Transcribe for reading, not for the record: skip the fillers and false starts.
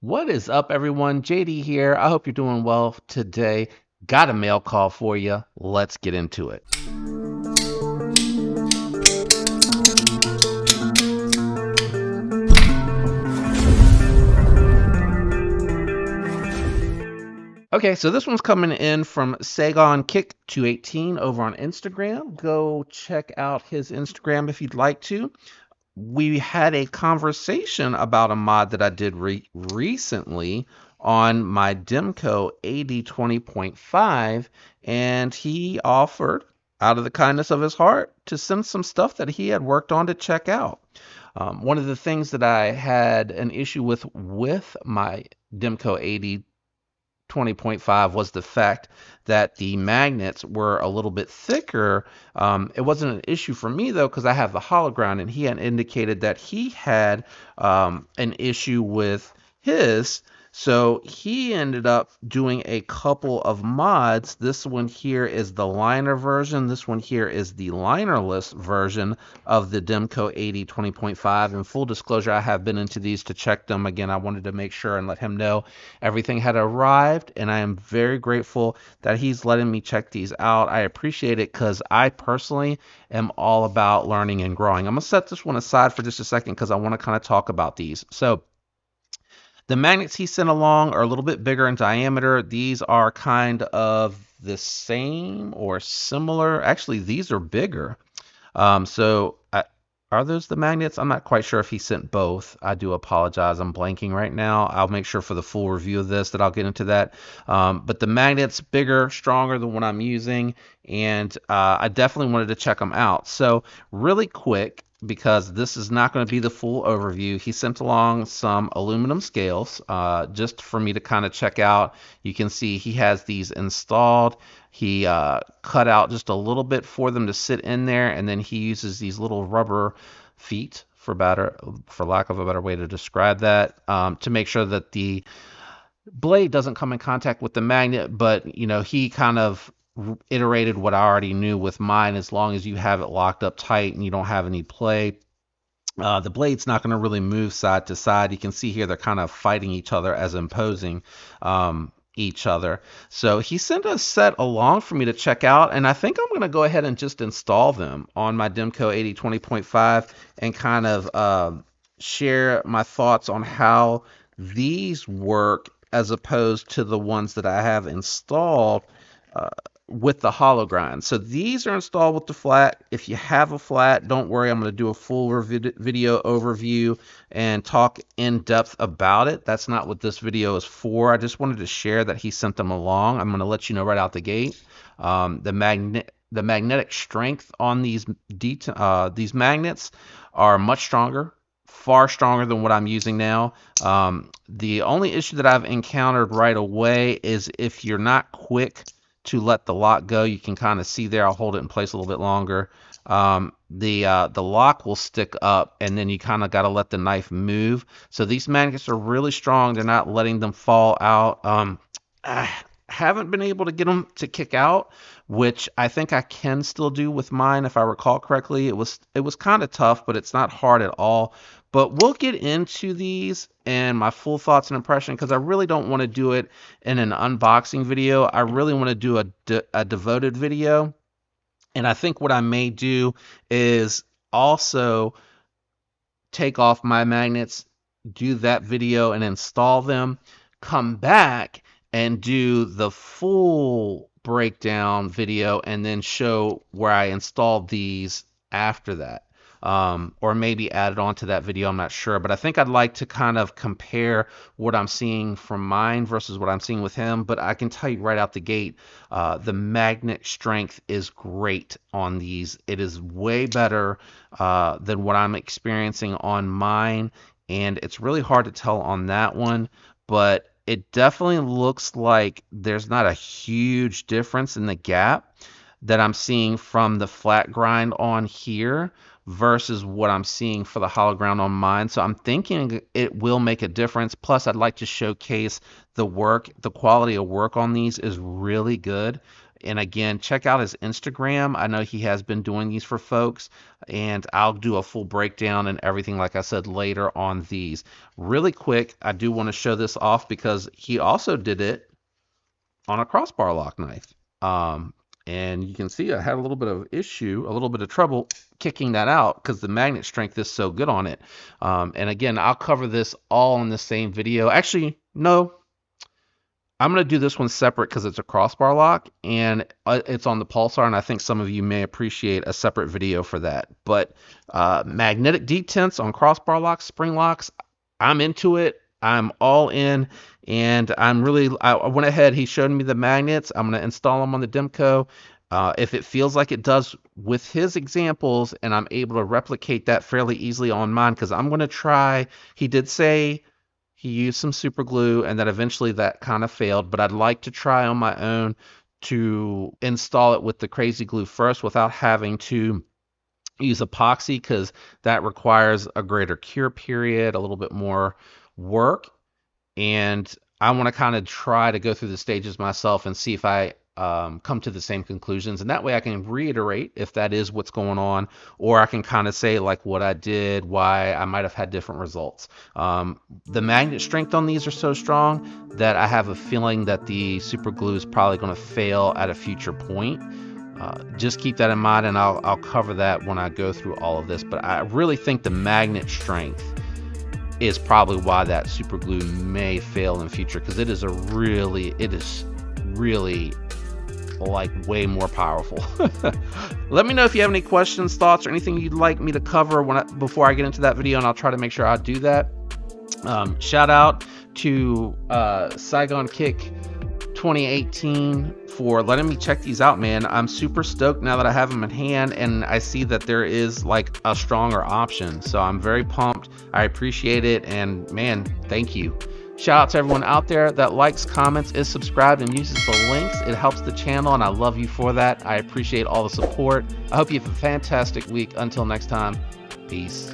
What is up, everyone? JD here. I hope you're doing well today. Got a mail call for you. Let's get into it. Okay, so this one's coming in from Sagon Kick 218 over on Instagram. Go check out his Instagram if you'd like to. We had a conversation about a mod that I did recently on my Demko AD 20.5, and he offered, out of the kindness of his heart, to send some stuff that he had worked on to check out. One of the things that I had an issue with my Demko AD 20.5 was the fact that the magnets were a little bit thicker. It wasn't an issue for me though, because I have the hologram, and he had indicated that he had an issue with his. So he ended up doing a couple of mods. This one here is the liner version. This one here is the linerless version of the Demko AD 20.5. And full disclosure, I have been into these to check them. Again, I wanted to make sure and let him know everything had arrived, and I am very grateful that he's letting me check these out. I appreciate it because I personally am all about learning and growing. I'm going to set this one aside for just a second because I want to kind of talk about these. So the magnets he sent along are a little bit bigger in diameter. These are kind of the same or similar. Actually, these are bigger. Are those the magnets? I'm not quite sure if he sent both. I do apologize. I'm blanking right now. I'll make sure for the full review of this that I'll get into that. But the magnets bigger, stronger than what I'm using, and I definitely wanted to check them out. So really quick, because this is not going to be the full overview, he sent along some aluminum scales just for me to kind of check out. You can see he has these installed. He cut out just a little bit for them to sit in there, and then he uses these little rubber feet, for lack of a better way to describe that, to make sure that the blade doesn't come in contact with the magnet. But he kind of iterated what I already knew with mine. As long as you have it locked up tight and you don't have any play, the blade's not going to really move side to side. You can see here they're kind of fighting each other as imposing each other. So he sent a set along for me to check out, and I think I'm going to go ahead and just install them on my Demko 8020.5 and kind of share my thoughts on how these work as opposed to the ones that I have installed uh, with the hologram. So these are installed with the flat. If you have a flat, don't worry. I'm going to do a full video overview and talk in depth about it. That's not what this video is for. I just wanted to share that he sent them along. I'm going to let you know right out the gate. The magnetic strength on these magnets are much stronger, far stronger than what I'm using now. The only issue that I've encountered right away is if you're not quick to let the lock go. You can kind of see there. I'll hold it in place a little bit longer. The lock will stick up, and then you kind of got to let the knife move. So these magnets are really strong. They're not letting them fall out. I haven't been able to get them to kick out, which I think I can still do with mine if I recall correctly. It was kind of tough, but it's not hard at all. But we'll get into these and my full thoughts and impression, because I really don't want to do it in an unboxing video. I really want to do a devoted video. And I think what I may do is also take off my magnets, do that video and install them, come back and do the full breakdown video, and then show where I installed these after that. Or maybe add it onto that video, I'm not sure. But I think I'd like to kind of compare what I'm seeing from mine versus what I'm seeing with him. But I can tell you right out the gate, the magnet strength is great on these. It is way better than what I'm experiencing on mine. And it's really hard to tell on that one, but it definitely looks like there's not a huge difference in the gap that I'm seeing from the flat grind on here versus what I'm seeing for the hollow ground on mine. So I'm thinking it will make a difference. Plus, I'd like to showcase the work. The quality of work on these is really good. And again, check out his Instagram. I know he has been doing these for folks, and I'll do a full breakdown and everything, like I said, later on these. Really quick, I do want to show this off because he also did it on a crossbar lock knife. And you can see I had a little bit of issue, a little bit of trouble kicking that out because the magnet strength is so good on it. And again, I'll cover this all in the same video. Actually, no, I'm going to do this one separate because it's a crossbar lock and it's on the pulsar, and I think some of you may appreciate a separate video for that. But magnetic detents on crossbar locks, spring locks, I'm into it. I'm all in, and I went ahead, he showed me the magnets. I'm going to install them on the Demko. If it feels like it does with his examples and I'm able to replicate that fairly easily on mine, because I'm going to try, he did say he used some super glue and that eventually that kind of failed, but I'd like to try on my own to install it with the crazy glue first without having to use epoxy, because that requires a greater cure period, a little bit more work, and I want to kind of try to go through the stages myself and see if I come to the same conclusions, and that way I can reiterate if that is what's going on, or I can kind of say like what I did, why I might have had different results. The magnet strength on these are so strong that I have a feeling that the super glue is probably going to fail at a future point. Just keep that in mind, and I'll cover that when I go through all of this, but I really think the magnet strength is probably why that super glue may fail in future, because it is really like way more powerful. Let me know if you have any questions, thoughts, or anything you'd like me to cover before I get into that video, and I'll try to make sure I do that. Shout out to Saigon Kick 2018 for letting me check these out, man. I'm super stoked now that I have them in hand and I see that there is like a stronger option, so I'm very pumped. I appreciate it, and man, thank you. Shout out to everyone out there that likes, comments, is subscribed, and uses the links. It helps the channel, and I love you for that. I appreciate all the support. I hope you have a fantastic week. Until next time, peace.